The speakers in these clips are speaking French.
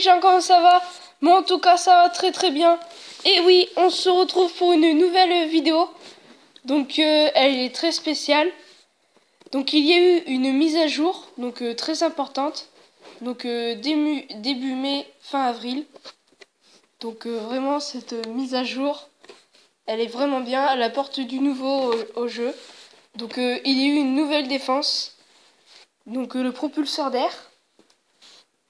gens, comment ça va? Moi en tout cas ça va très très bien. Et oui, on se retrouve pour une nouvelle vidéo. Donc elle est très spéciale. Donc il y a eu une mise à jour, donc très importante. Donc début mai, fin avril. Donc vraiment cette mise à jour, elle est vraiment bien. Elle apporte du nouveau au jeu. Donc il y a eu une nouvelle défense. Donc le propulseur d'air.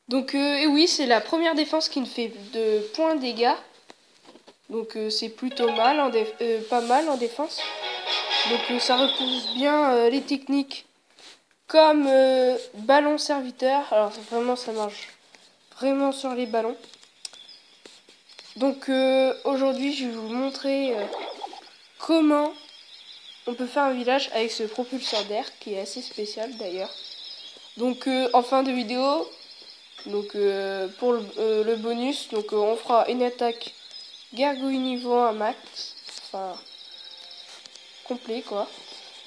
Donc et oui, c'est la première défense qui ne fait de points dégâts. Donc c'est plutôt mal pas mal en défense. Donc ça repousse bien les techniques comme ballon serviteur. Alors vraiment ça marche vraiment sur les ballons. Donc aujourd'hui je vais vous montrer comment on peut faire un village avec ce propulseur d'air qui est assez spécial d'ailleurs. Donc en fin de vidéo, donc pour le bonus, donc on fera une attaque gargouille niveau 1 max, enfin complet quoi.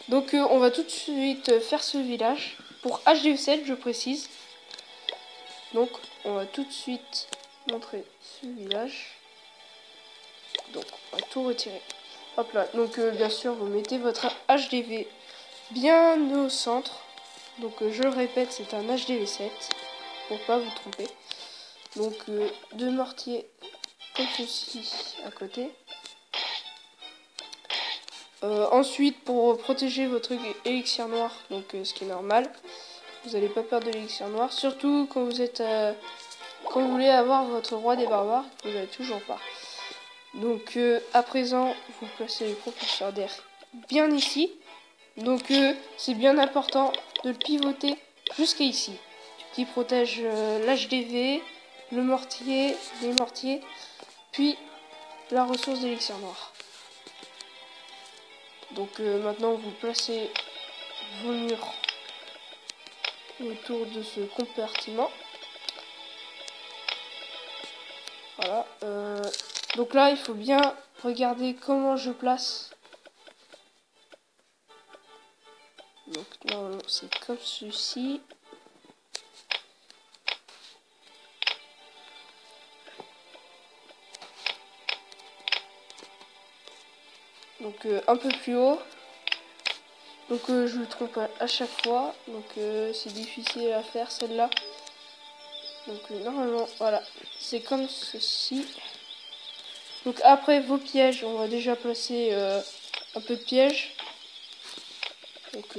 Donc on va tout de suite faire ce village pour HDV7 je précise. Donc on va tout de suite montrer ce village. Donc on va tout retirer. Hop là. Donc bien sûr vous mettez votre HDV bien au centre. Donc je le répète, c'est un HDV7 pour pas vous tromper. Donc deux mortiers comme ceci à côté. Ensuite, pour protéger votre élixir noir, donc ce qui est normal, vous n'allez pas perdre de l'élixir noir, surtout quand vous êtes, quand vous voulez avoir votre roi des barbares, vous l'avez toujours pas. Donc à présent, vous placez le propulseur d'air bien ici. Donc c'est bien important de le pivoter jusqu'à ici, qui protège l'HDV, le mortier, les mortiers, puis la ressource d'élixir noir. Donc maintenant vous placez vos murs autour de ce compartiment. Voilà. Donc là il faut bien regarder comment je place. Donc normalement c'est comme ceci. Donc un peu plus haut. Donc je me trompe à chaque fois. Donc c'est difficile à faire celle-là. Donc normalement voilà. C'est comme ceci. Donc après vos pièges, on va déjà placer un peu de pièges. Donc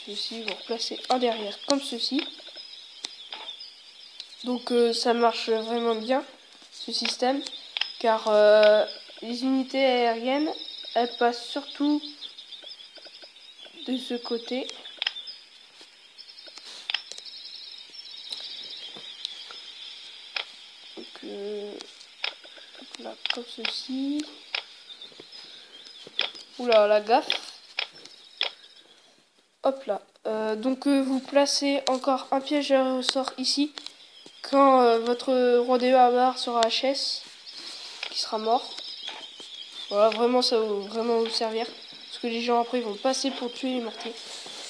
ceci, vous replacez un derrière comme ceci. Donc ça marche vraiment bien ce système. Car les unités aériennes, elles passent surtout de ce côté. Donc là, comme ceci. Oula, la gaffe. Hop là. Donc vous placez encore un piège au sort ici. Quand votre roi des barbares sera HS, qui sera mort. Voilà, vraiment ça va vraiment vous servir. Parce que les gens après ils vont passer pour tuer les mortiers.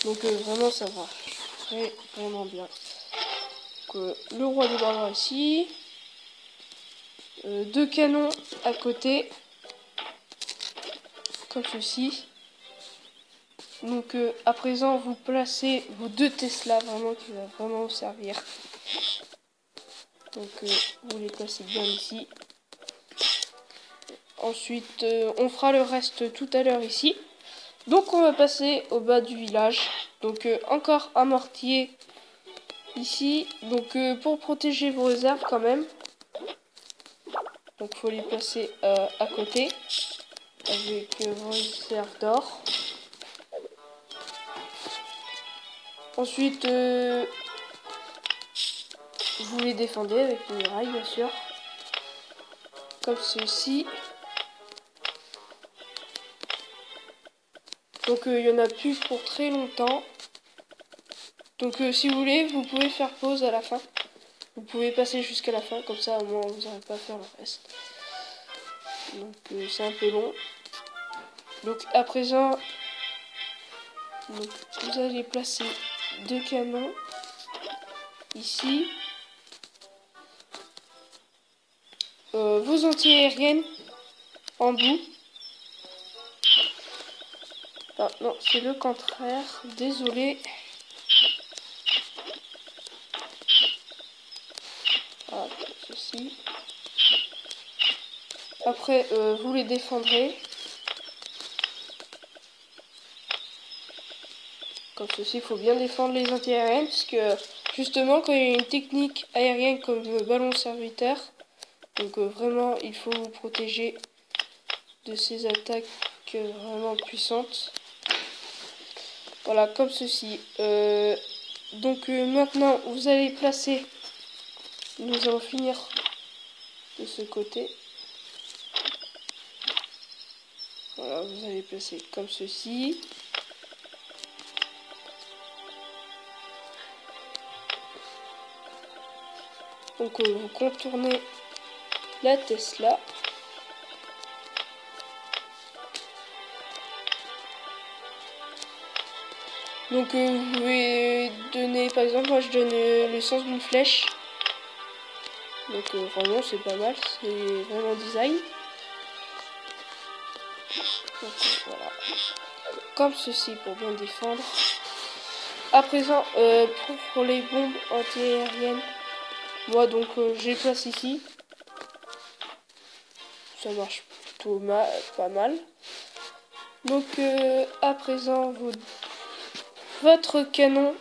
Donc vraiment ça va vraiment bien. Donc, le roi des barbares ici. Deux canons à côté. Comme ceci. Donc à présent vous placez vos deux Tesla vraiment qui va vraiment vous servir. Donc vous les placez bien ici. Ensuite on fera le reste tout à l'heure ici. Donc on va passer au bas du village. Donc encore un mortier ici. Donc pour protéger vos réserves quand même. Donc faut les placer à côté. Avec vos réserves d'or. Ensuite vous les défendez avec une muraille bien sûr. Comme ceci. Donc il y en a plus pour très longtemps. Donc si vous voulez, vous pouvez faire pause à la fin. Vous pouvez passer jusqu'à la fin, comme ça au moins vous n'aurez pas à faire le reste. Donc c'est un peu long. Donc à présent, donc, vous allez placer deux canons ici. vos anti-aériennes en bout. Ah, non, c'est le contraire. Désolé. Ah, ceci. Après, vous les défendrez. Comme ceci, il faut bien défendre les anti-aériennes. Parce que, justement, quand il y a une technique aérienne comme le ballon serviteur, donc vraiment, il faut vous protéger de ces attaques vraiment puissantes. Voilà, comme ceci. Donc maintenant, vous allez placer... Nous allons finir de ce côté. Voilà, vous allez placer comme ceci. Donc vous contournez la Tesla. Donc vous pouvez donner, par exemple, moi je donne le sens d'une flèche. Donc vraiment c'est pas mal, c'est vraiment design. Donc voilà, comme ceci pour bien défendre. À présent, pour les bombes anti-aériennes, moi donc je les place ici. Ça marche plutôt pas mal. Donc à présent, votre canon,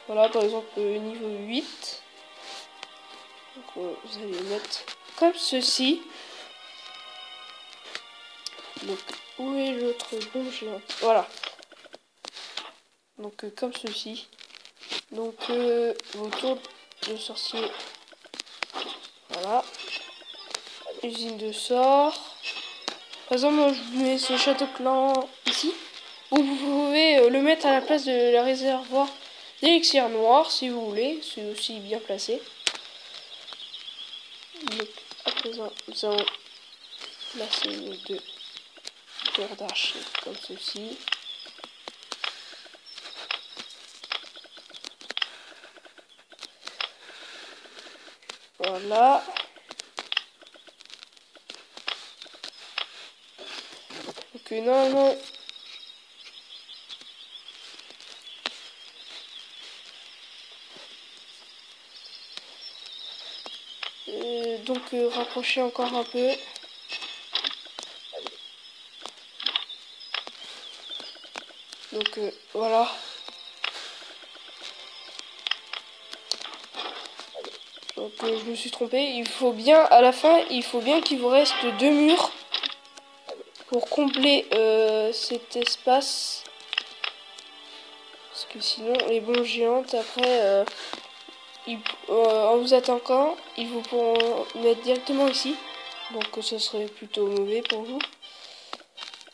voilà par exemple niveau 8. Donc vous allez le mettre comme ceci. Donc où est l'autre bombe géante? Voilà. Donc comme ceci. Donc vos tours de sorcier. Voilà. Usine de sort. Par exemple, moi je mets ce château clan ici. Ou vous pouvez le mettre à la place de la réservoir d'élixir noir si vous voulez. C'est aussi bien placé. Donc à présent, nous allons placer nos deux tours d'archer comme ceci. Voilà. Donc normalement... rapprochez encore un peu. Donc voilà. Donc je me suis trompé. Il faut bien, à la fin, il faut bien qu'il vous reste 2 murs pour combler cet espace. Parce que sinon, les bombes géantes, après, en vous attaquant, ils vous pourront mettre directement ici. Donc ce serait plutôt mauvais pour vous.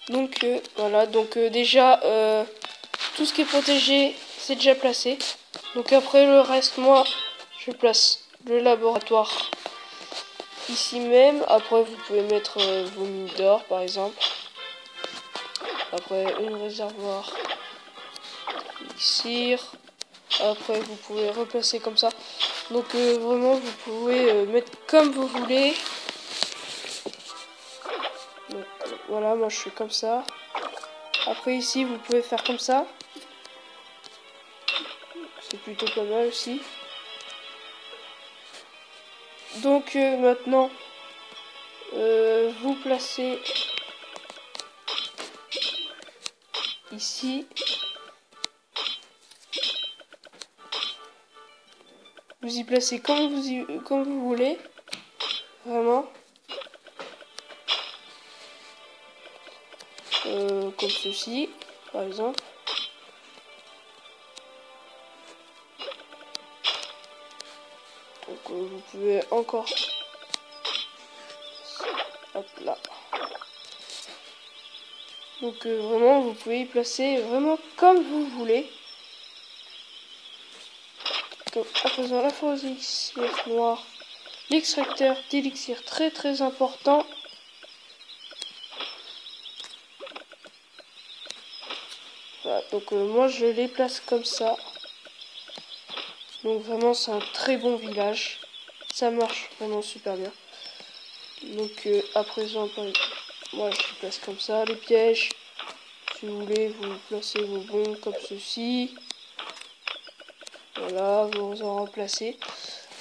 Donc voilà, donc déjà, tout ce qui est protégé, c'est déjà placé. Donc après le reste, moi, je place le laboratoire ici même. Après, vous pouvez mettre vos mines d'or, par exemple. Après, une réservoir d'élixir. Après, vous pouvez replacer comme ça. Donc vraiment, vous pouvez mettre comme vous voulez. Donc, voilà, moi je fais comme ça. Après ici, vous pouvez faire comme ça. C'est plutôt pas mal aussi. Donc maintenant, vous placez ici. Vous y placez comme vous voulez. Vraiment. Comme ceci, par exemple. Donc vous pouvez encore... Hop là. Donc vraiment, vous pouvez y placer vraiment comme vous voulez. Donc à présent, la force d'élixir noir. L'extracteur d'élixir très très important. Voilà, donc moi je les place comme ça. Donc vraiment c'est un très bon village. ça marche vraiment super bien. Donc à présent, moi je place comme ça les pièges. Si vous voulez, vous placez vos bons comme ceci. Voilà, vous en remplacez.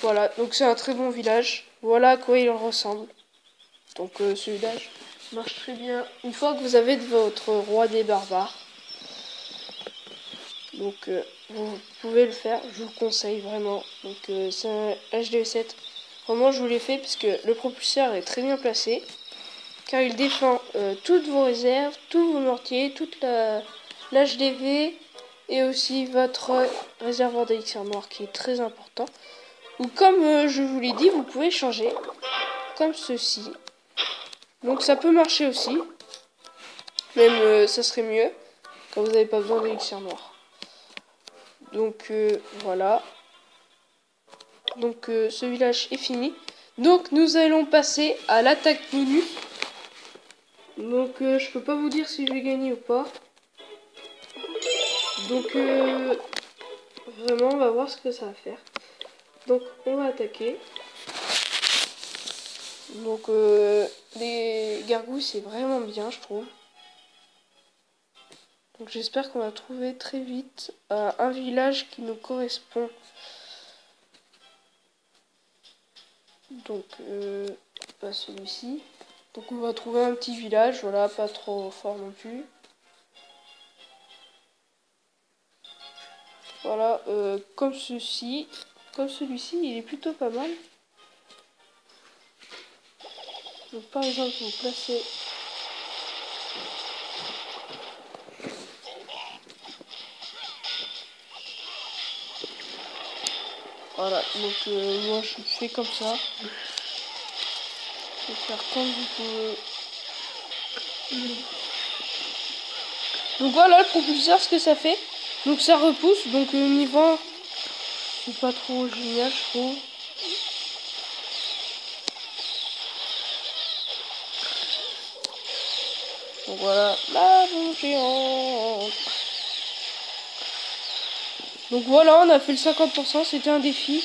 Voilà, donc c'est un très bon village. Voilà à quoi il ressemble. Donc ce village marche très bien. Une fois que vous avez votre roi des barbares. Donc vous pouvez le faire, je vous le conseille vraiment. Donc c'est un HDV7. Vraiment je vous l'ai fait parce que le propulseur est très bien placé. Car il défend toutes vos réserves, tous vos mortiers, toute l'HDV et aussi votre réservoir d'élixir noir qui est très important. Ou comme je vous l'ai dit, vous pouvez changer comme ceci. Donc ça peut marcher aussi. Même ça serait mieux quand vous n'avez pas besoin d'élixir noir. Donc voilà. Donc ce village est fini. Donc nous allons passer à l'attaque bonus. Donc je peux pas vous dire si je vais gagner ou pas. Donc vraiment on va voir ce que ça va faire. Donc on va attaquer. Donc les gargouilles c'est vraiment bien je trouve. Donc j'espère qu'on va trouver très vite un village qui nous correspond. Donc pas celui-ci. Donc on va trouver un petit village, voilà, pas trop fort non plus. Voilà, comme ceci. Comme celui-ci, il est plutôt pas mal. Donc par exemple, vous placez... Voilà, donc moi je fais comme ça. Je vais faire comme vous pouvez. Donc voilà le propulseur, ce que ça fait. Donc ça repousse, donc niveau c'est pas trop génial je trouve. Donc voilà, la bombe géante. Donc voilà, on a fait le 50%, c'était un défi.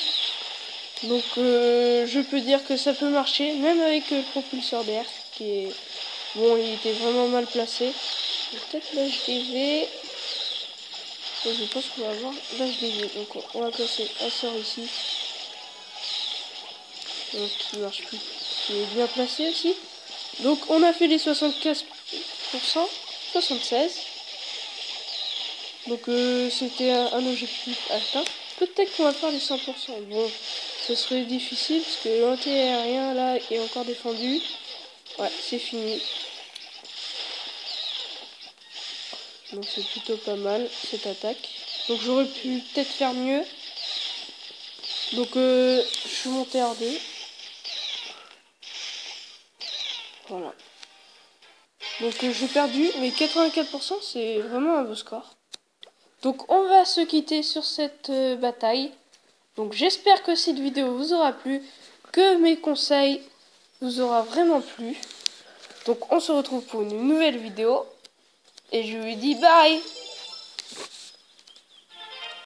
Donc je peux dire que ça peut marcher, même avec le propulseur d'air, qui est... Bon, il était vraiment mal placé. Peut-être l'HDV. Je pense qu'on va avoir l'HDV. Donc on va placer un sort ici. Donc qui marche plus. Qui est bien placé aussi. Donc on a fait les 75%. 76. Donc c'était un objectif atteint. Peut-être qu'on va faire les 100%. Bon, ce serait difficile parce que l'anti-aérien là est encore défendu. Ouais, c'est fini. Donc c'est plutôt pas mal cette attaque. Donc j'aurais pu peut-être faire mieux. Donc je suis monté en 2. Voilà. Donc j'ai perdu, mais 84% c'est vraiment un beau score. Donc on va se quitter sur cette bataille. Donc j'espère que cette vidéo vous aura plu, que mes conseils vous aura vraiment plu. Donc on se retrouve pour une nouvelle vidéo. Et je vous dis bye!